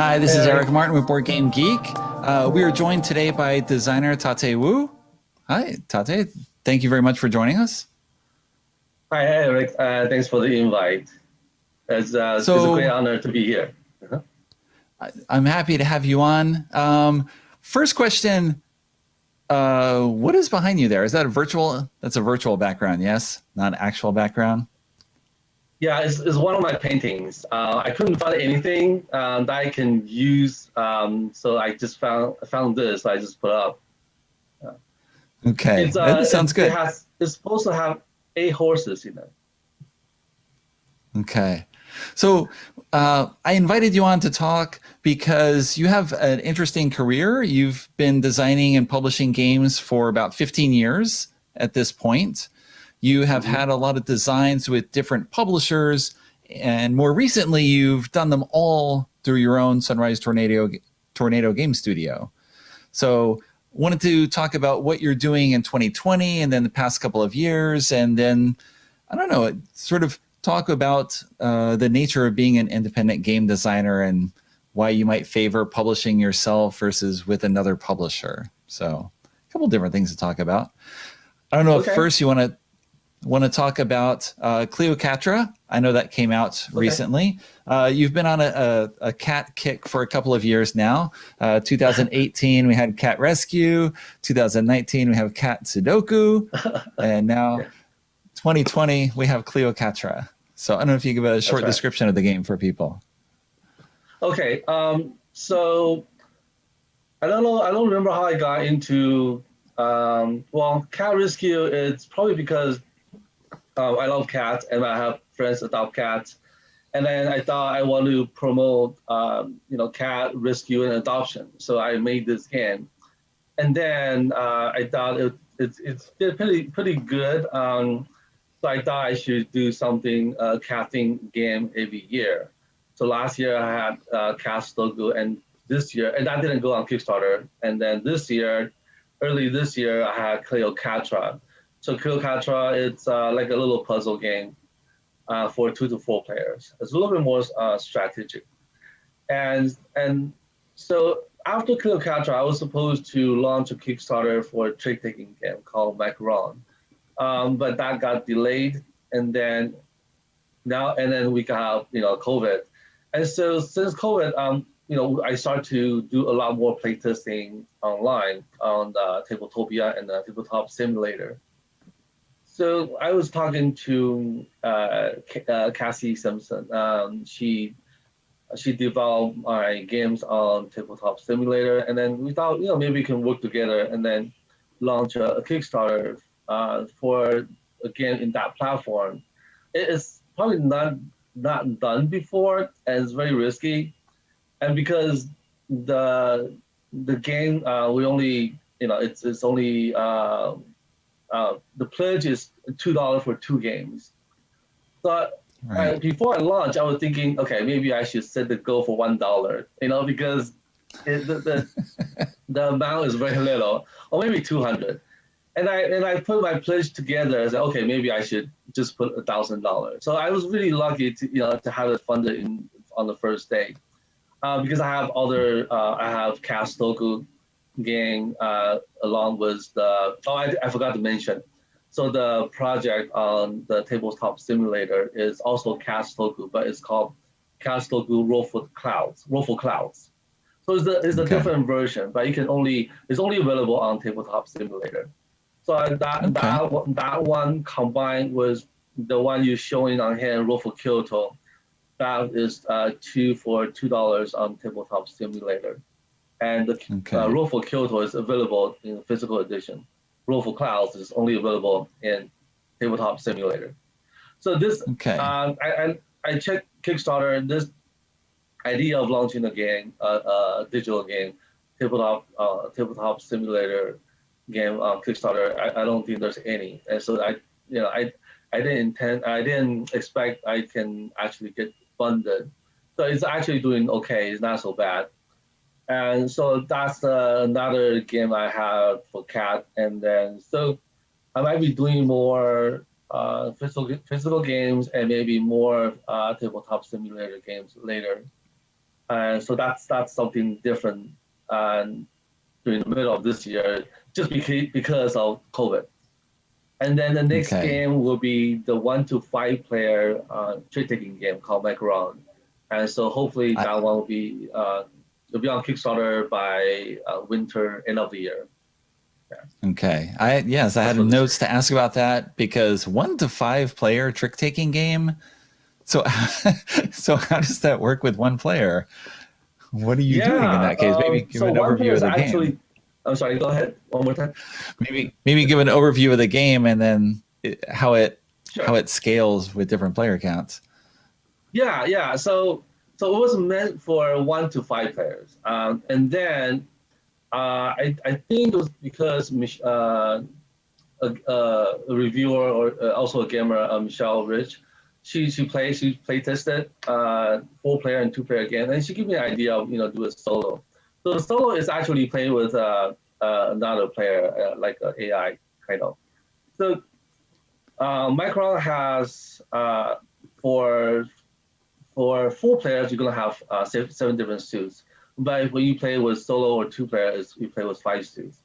Hi, this Hey, is Eric Eric. Martin with Board Game Geek. We are joined today by designer Tate Wu. Hi, Tate. Thank you very much for joining us. Hi, Eric. Thanks for the invite. It's a great So honor to be here. Uh-huh. I'm happy to have you on. First question, what is behind you there? Is that a virtual? That's a virtual background, yes? Not an actual background? Yeah, it's one of my paintings. I couldn't find anything that I can use, so I just found this. I just put up. Uh, Okay, that sounds good. it's supposed to have 8 horses in it. Okay. So I invited you on to talk because you have an interesting career. You've been designing and publishing games for about 15 years at this point. You have Hmm. had a lot of designs with different publishers, and more recently, you've done them all through your own Sunrise Tornado Game Studio. So wanted to talk about what you're doing in 2020 and then the past couple of years, and then I don't know, sort of talk about the nature of being an independent game designer and why you might favor publishing yourself versus with another publisher. So a couple different things to talk about. I don't know if Okay. first you want to talk about Cleo Catra. I know that came out Okay. recently. You've been on a cat kick for a couple of years now. 2018, we had Cat Rescue. 2019, we have Cat Sudoku. And now Yeah, 2020, we have Cleo Catra. So I don't know if you give a that's short right. description of the game for people. Okay. So I don't know. I don't remember how I got into. Well, cat rescue. It's probably because I love cats and I have friends adopt cats. And then I thought I want to promote, cat rescue and adoption. So I made this game. And then I thought it's did pretty good. So I thought I should do something cat themed game every year. So last year I had Cast Logo, and this year, and that didn't go on Kickstarter. And then early this year, I had Cleo Catra. So Cleo Catra, it's like a little puzzle game for 2 to 4 players. It's a little bit more strategic. And so after Cleopatra, I was supposed to launch a Kickstarter for a trick-taking game called Macaron, but that got delayed, and then we got COVID, and so since COVID, I started to do a lot more playtesting online on the Tabletopia and the Tabletop Simulator. So I was talking to Cassie Simpson. She developed my games on Tabletop Simulator, and then we thought, maybe we can work together and then launch a Kickstarter for a game in that platform. It is probably not done before, and it's very risky. And because the game we only it's only the pledge is $2 for 2 games. So Right. before I launch, I was thinking, okay, maybe I should set the goal for $1, because it, the, the the amount is very little, or maybe 200. And I put my pledge together. I said, okay, maybe I should just put $1,000. So I was really lucky to have it funded on the first day, because I have cast local game along with I forgot to mention. So the project on the tabletop simulator is also Cast Toku, but it's called Cast Toku Rollful Clouds. So it's a Okay. different version, but it's only available on tabletop simulator. So Okay. that one combined with the one you're showing on here, Rollful Kyoto, that is two for $2 on tabletop simulator. And the Okay. Roll for Kyoto is available in physical edition. Roll for Clouds is only available in Tabletop Simulator. So this, Okay. I checked Kickstarter. This idea of launching a game, a digital game, tabletop simulator game on Kickstarter. I don't think there's any, and so I didn't expect I can actually get funded. So it's actually doing okay. It's not so bad. And so that's another game I have for cat. And then so I might be doing more physical games and maybe more tabletop simulator games later. and so that's something different during the middle of this year, just because of COVID. And then the next Okay. game will be the 1 to 5 player trick-taking game called Macaron. And so hopefully I, that one will be on Kickstarter by winter, end of the year. Yeah, okay. I that's had for this notes year. to ask about that because 1 to 5 player trick taking game. So, so how does that work with one player? What are you doing in Yeah. that case? Maybe give So an one player overview of is the game. actually. I'm sorry. Go ahead. One more time. Maybe give an overview of the game and then how Sure. it scales with different player counts. Yeah. Yeah. So it was meant for 1 to 5 players, and then I think it was because a reviewer or also a gamer, Michelle Rich. She play tested 4 player and 2 player game, and she gave me an idea of do a solo. So the solo is actually playing with another player, like an AI kind of. So Micron has for 4 players, you're gonna have 7 different suits. But when you play with solo or 2 players, you play with 5 suits.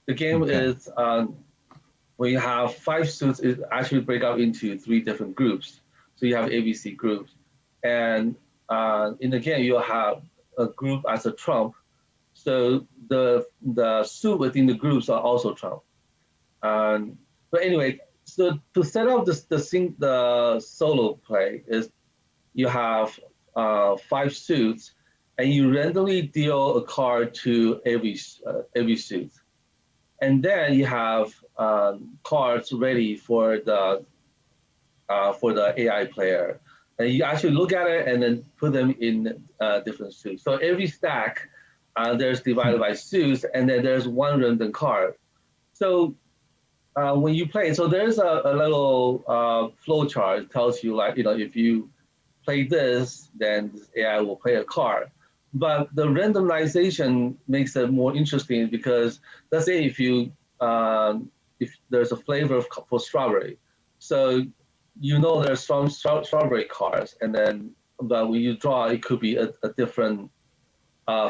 The game Okay. is when you have 5 suits, it actually break out into 3 different groups. So you have ABC groups, and in the game you'll have a group as a trump. So the suit within the groups are also trump. But anyway, so to set up the solo play is you have 5 suits, and you randomly deal a card to every suit, and then you have cards ready for the AI player. And you actually look at it and then put them in different suits. So every stack there's divided by suits, and then there's one random card. So when you play, so there's a little flow chart. It tells you like if you play this, then this AI will play a card. But the randomization makes it more interesting because let's say if there's a flavor for strawberry, so there's some strawberry cards, and then but when you draw, it could be a different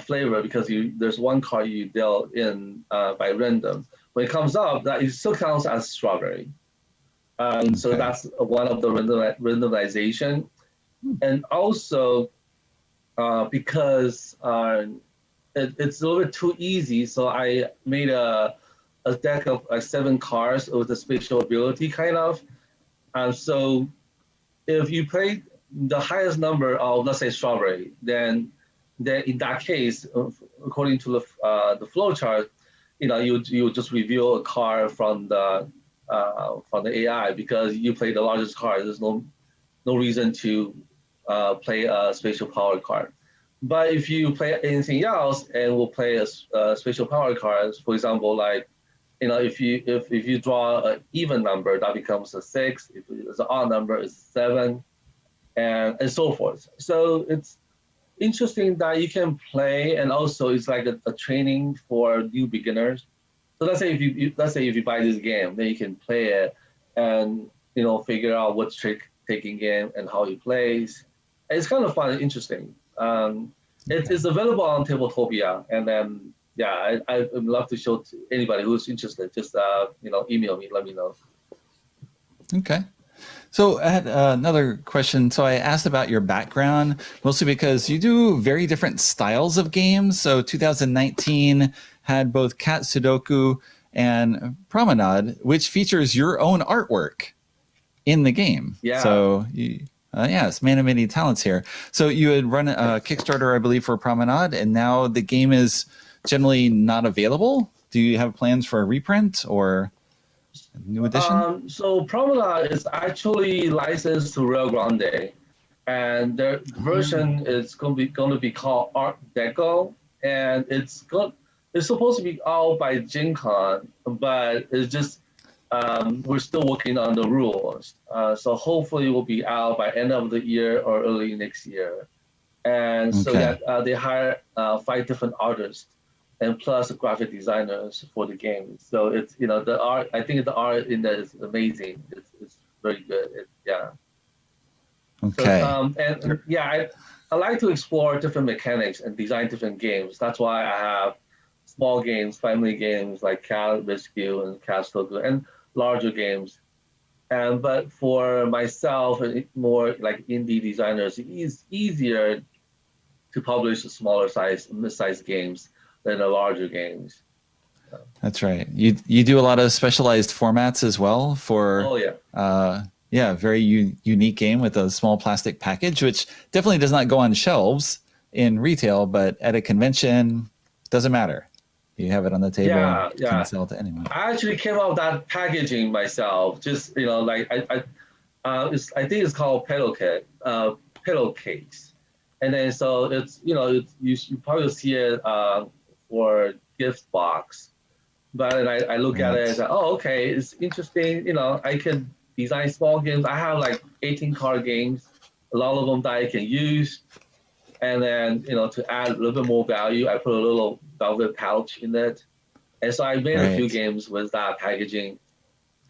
flavor because there's one card you dealt in by random. When it comes up, that it still counts as strawberry. So Okay. that's one of the randomization, and also because it's a little bit too easy, so I made a deck of 7 cards with a spatial ability kind of. So if you play the highest number of, let's say, strawberry, then in that case, according to the flow chart, you just reveal a card from the AI because you play the largest card. There's no reason to play a spatial power card. But if you play anything else and will play a spatial power cards, for example, like if you draw an even number, that becomes a 6. If it's an odd number, it's 7, and so forth. So it's interesting that you can play, and also it's like a training for new beginners. So let's say if you buy this game, then you can play it and figure out what trick taking game and how he plays. And it's kind of fun and interesting. Okay. It's available on Tabletopia, and then yeah, I would love to show to anybody who's interested. Just email me, let me know. Okay. So I had another question. So I asked about your background, mostly because you do very different styles of games. So 2019 had both Cat Sudoku and Promenade, which features your own artwork in the game. Yeah. So yes, man of many talents here. So you had run a Kickstarter, I believe, for Promenade, and now the game is generally not available. Do you have plans for a reprint or a new edition? So Promenade is actually licensed to Rio Grande, and their version is going to be called Art Deco, and it's supposed to be out by Gen Con, but it's just we're still working on the rules. So hopefully it will be out by end of the year or early next year. And so yeah, Okay. they hire 5 different artists and plus graphic designers for the game. So it's the art. I think the art in there is amazing. It's very good. Yeah. So Okay. and yeah, I like to explore different mechanics and design different games. That's why I have small games, family games like Cat Rescue and Castle Good, and larger games. And but for myself, more like indie designers, it's easier to publish smaller size, mid-sized games than the larger games. That's right. You do a lot of specialized formats as well for Oh yeah, yeah, very unique game with a small plastic package, which definitely does not go on shelves in retail, but at a convention, doesn't matter. You have it on the table, yeah, can yeah. sell to anyone. I actually came up with that packaging myself. Just like I think it's called pillowcase, and then so it's you probably see it for gift box, but then I look at it and Right. say, oh, okay, it's interesting. I can design small games. I have like 18 card games, a lot of them that I can use, and then to add a little bit more value, I put a little velvet pouch in it, and so I made a few Right. games with that packaging.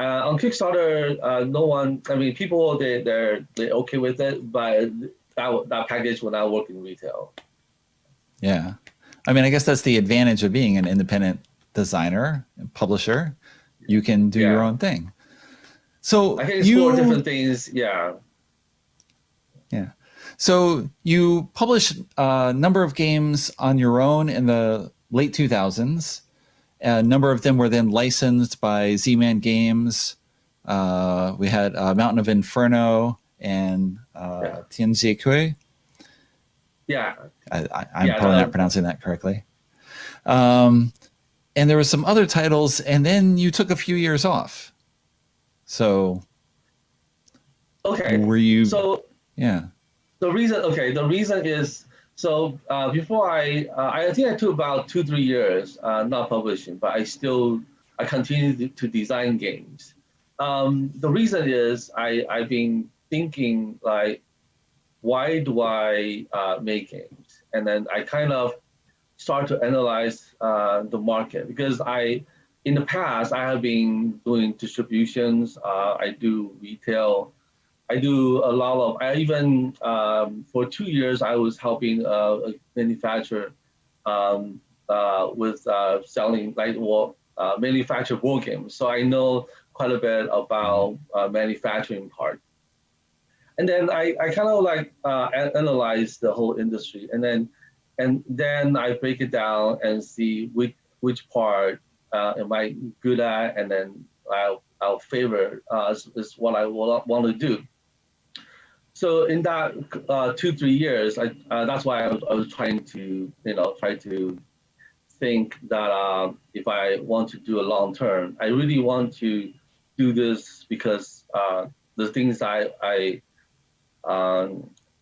On Kickstarter, no one. I mean, people they're okay with it, but that package will not work in retail. Yeah. I mean, I guess that's the advantage of being an independent designer and publisher. You can do your Yeah, own thing. I So can explore you, different things. Yeah, yeah. So you published a number of games on your own in the late 2000s. A number of them were then licensed by Z-Man Games. We had Mountain of Inferno and yeah, Tianjie. yeah, I'm yeah. probably not pronouncing that correctly. Um, and there were some other titles, and then you took a few years off. So Okay, were you? so Yeah. the reason is so before I think I took about 2 3 years not publishing, but I continued to design games. The reason is I've been thinking like why do I make games? And then I kind of start to analyze the market because in the past, I have been doing distributions. I do retail. I do a lot of. I even for 2 years, I was helping a manufacturer with selling like manufacture board games. So I know quite a bit about manufacturing part, and then I kind of like analyze the whole industry, and then I break it down and see which part am I good at, and then I'll favor is what I want to do. So in that 2 3 years, that's why I was trying to try to think that if I want to do a long term, I really want to do this because the things um,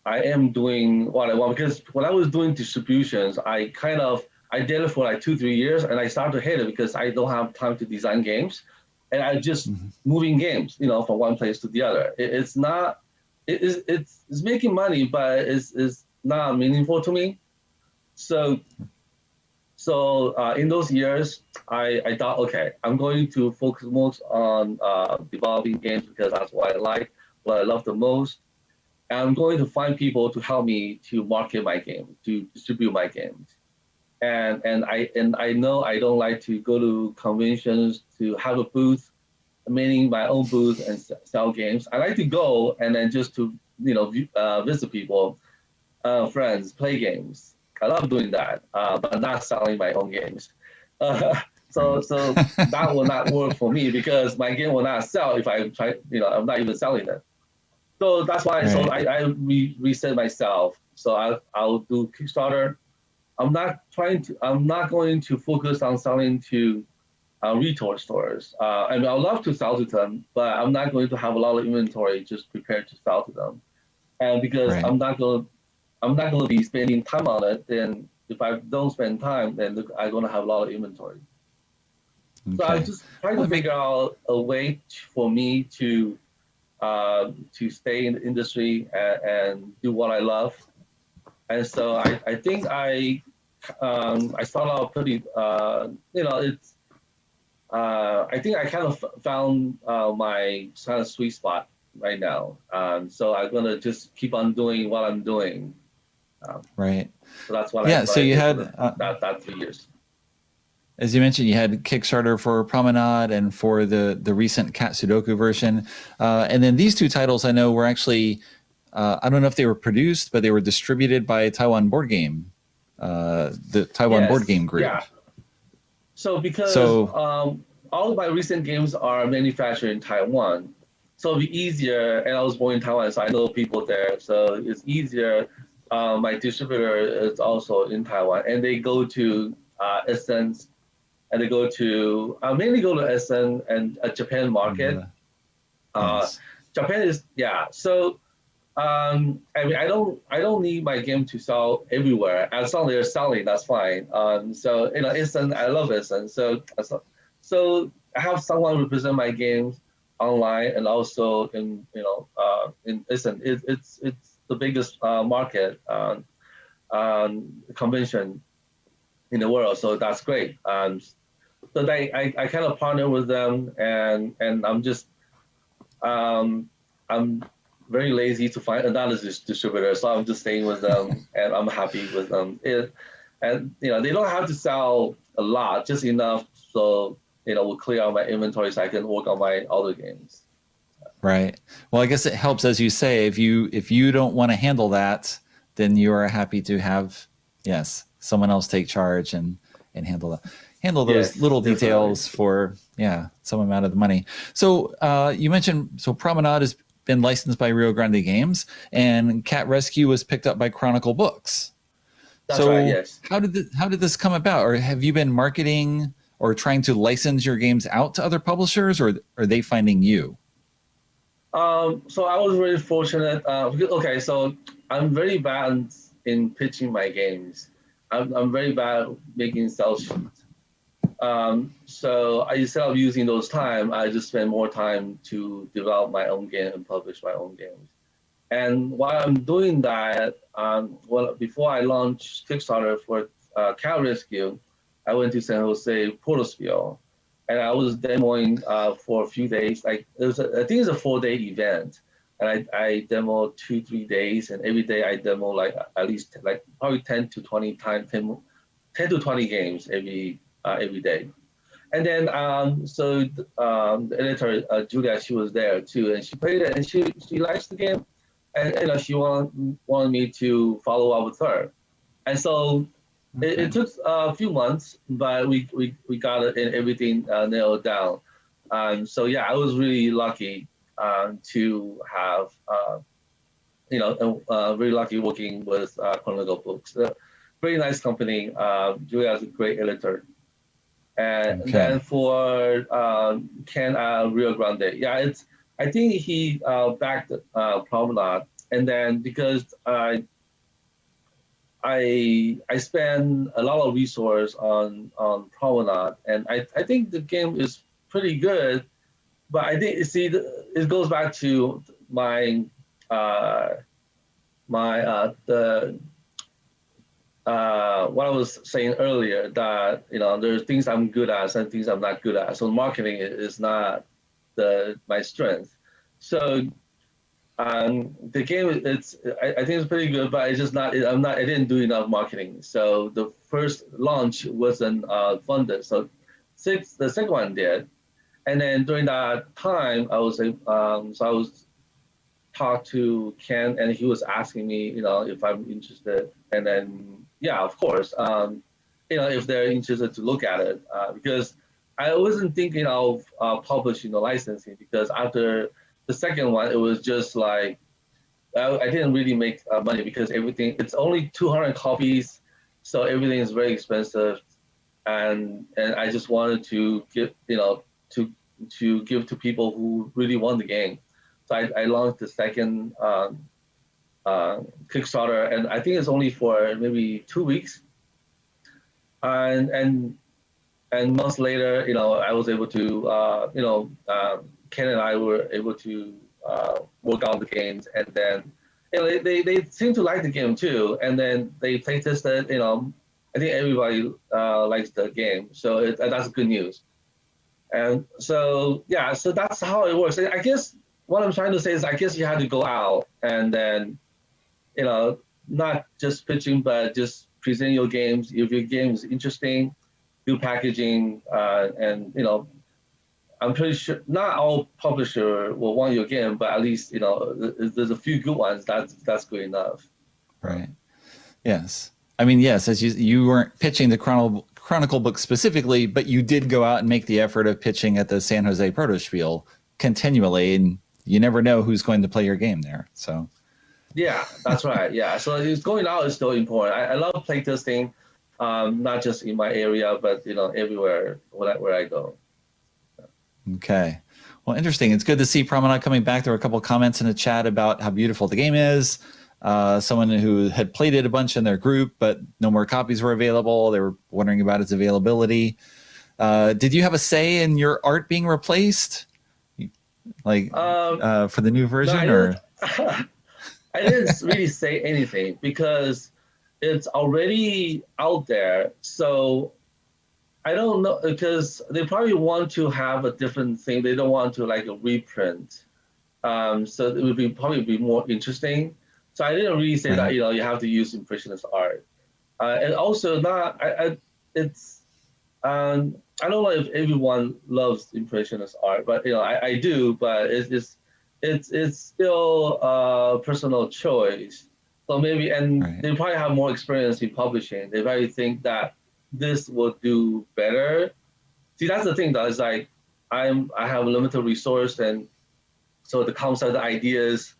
I am doing what I want because when I was doing distributions, I did it for like 2 3 years and I started to hate it because I don't have time to design games, and I just Mhm. moving games, from one place to the other. It's not, it's making money, but it's not meaningful to me. So in those years, I thought, okay, I'm going to focus most on developing games because that's what I like, what I love the most. I'm going to find people to help me to market my game, to distribute my games. And I know I don't like to go to conventions to have a booth, meaning my own booth and sell games. I like to go and then just to visit people, friends, play games. I love doing that, but not selling my own games. Uh, so Right. so that will not work for me because my game will not sell if I try. I'm not even selling it. So that's why. So Right. I reset myself. So I'll do Kickstarter. I'm not going to focus on selling to retail stores. I mean, I'd love to sell to them, but I'm not going to have a lot of inventory just prepared to sell to them. And because Right. I'm not going to be spending time on it, then if I don't spend time, then look, I'm going to have a lot of inventory. So I Okay. just try Well, to that make figure out a way for me to stay in the industry and do what I love. And so I think I started out pretty I think I kind of found my kind of sweet spot. right now. So I'm gonna just keep on doing what I'm doing. Right. So that's what Yeah. what So I you did for had, that 3 years. as you mentioned, you had Kickstarter for Promenade and for the recent Cat Sudoku version, and then these two titles I know were actually, I don't know if they were produced, but they were distributed by Taiwan Board Game, the Taiwan Board Yes, Game Group. yeah. So because So all of my recent games are manufactured in Taiwan, so it'll be easier. And I was born in Taiwan, so I know people there, so it's easier. My distributor is also in Taiwan, and they go to Essence, and they go to mainly go to Essen and a Japan market. Uh, yes, Japan is yeah. So I mean, I don't need my game to sell everywhere. As long as they're selling, that's fine. So Essen, I love Essen. So I have someone represent my games online and also in Essen. It's the biggest market convention in the world. So that's great. So I kind of partner with them, and I'm very lazy to find another distributor, so I'm just staying with them, and I'm happy with them. And they don't have to sell a lot, just enough so we'll clear out my inventory so I can work on my other games. right. Well, I guess it helps, as you say, if you don't want to handle that, then you are happy to have, yes, someone else take charge and handle those Yes, little definitely. details for, yeah, some amount of the money. So you mentioned, so Promenade has been licensed by Rio Grande Games, and Cat Rescue was picked up by Chronicle Books. That's right. So Yes. how did this come about, or have you been marketing or trying to license your games out to other publishers, or are they finding you? So I was really fortunate. Okay, so I'm very bad in pitching my games. I'm very bad at making sales sheets. So instead of using those time, I just spend more time to develop my own game and publish my own games. And while I'm doing that, well, before I launched Kickstarter for Cow Rescue, I went to San Jose Porterspiel, and I was demoing for a few days. Like I think it's a 4-day event, and I demoed 2 3 days, and every day I demo like at least like probably 10 to 20 times, 10 to 20 games every day. And then the editor Julia, she was there too, and she played it, and she likes the game, and she wanted me to follow up with her, and so it Okay. took a few months, but we got it and everything nailed down. So yeah, I was really lucky to have really lucky working with Chronicle Books. Very nice company. Julia is a great editor. And then Okay. for Ken Rio Grande, yeah, I think he backed Promenade, and then because I spend a lot of resource on Promenade, and I think the game is pretty good, but I think see it goes back to my uh, my the what I was saying earlier, that there's things I'm good at and things I'm not good at. So marketing is not my strength. So the game I think it's pretty good, but it's just not. I didn't do enough marketing. So the first launch wasn't funded. So the second one did, and then during that time I was talked to Ken, and he was asking me, if I'm interested, and then yeah, of course, if they're interested to look at it, because I wasn't thinking of publishing or licensing, because after the second one, it was just like I didn't really make money, because it's only 200 copies, so everything is very expensive, and I just wanted to give to give to people who really want the game. So I launched the second Kickstarter, and I think it's only for maybe 2 weeks. And and months later, I was able to, Ken and I were able to work on the games, and then they seem to like the game too. And then they play tested. I think everybody likes the game, so that's good news. And so yeah, so that's how it works. And I guess what I'm trying to say is, I guess you have to go out and then, you know, not just pitching, but just present your games. If your game is interesting, do packaging, and I'm pretty sure not all publisher will want your game, but at least there's a few good ones. That's good enough. Right. Yes. I mean, yes, as you weren't pitching the Chronicle book specifically, but you did go out and make the effort of pitching at the San Jose Protospiel continually, and you never know who's going to play your game there. So, Yeah, that's right. Yeah, so it's going out is still important. I love playtesting, not just in my area, but everywhere where I go. okay. Well, interesting. It's good to see Promenade coming back. There were a couple of comments in the chat about how beautiful the game is. Someone who had played it a bunch in their group, but no more copies were available. They were wondering about its availability. Did you have a say in your art being replaced, like for the new No, I version, didn't. or? I didn't really say anything because it's already out there. So I don't know, because they probably want to have a different thing. They don't want to like a reprint. So it would probably be more interesting. So I didn't really say that Right. you have to use impressionist art. And also not it's I don't know if everyone loves impressionist art, but I do. But it's still a personal choice. So maybe, and Right. they probably have more experience in publishing. They probably think that this will do better. See, that's the thing though. Is like I have a limited resource, and so the concept, the ideas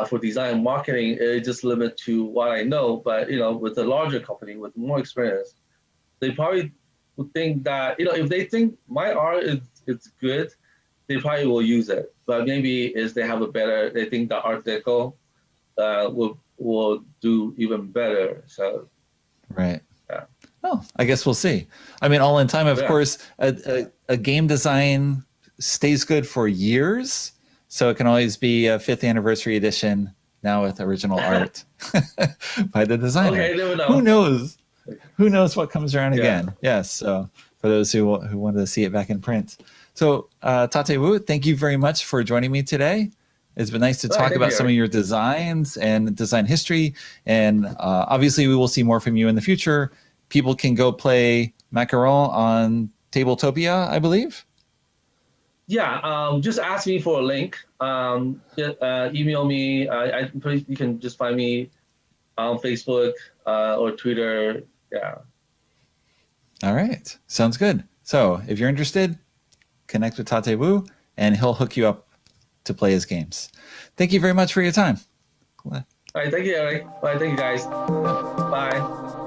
for design and marketing is just limit to what I know. But with a larger company with more experience, they probably would think that if they think my art is good, they probably will use it. But maybe is they have a better, they think the Art Deco will do even better. So Right. yeah, Oh, I guess we'll see. I mean, all in time, of yeah, course, a game design stays good for years. So it can always be a fifth anniversary edition now with original art by the designer. okay, never Who know. knows? Who knows what comes around Yeah. again? Yes. So for those who wanted to see it back in print. So Tate Wu, thank you very much for joining me today. It's been nice to All right, talk thank about you, some of Eric. your designs and design history. And obviously, we will see more from you in the future. People can go play Macaron on Tabletopia, I believe. Yeah, just ask me for a link. Email me. You can just find me on Facebook or Twitter. Yeah. All right. Sounds good. So if you're interested, connect with Tate Wu and he'll hook you up to play his games. Thank you very much for your time. All right, thank you, Eric. All right, thank you, guys. Bye.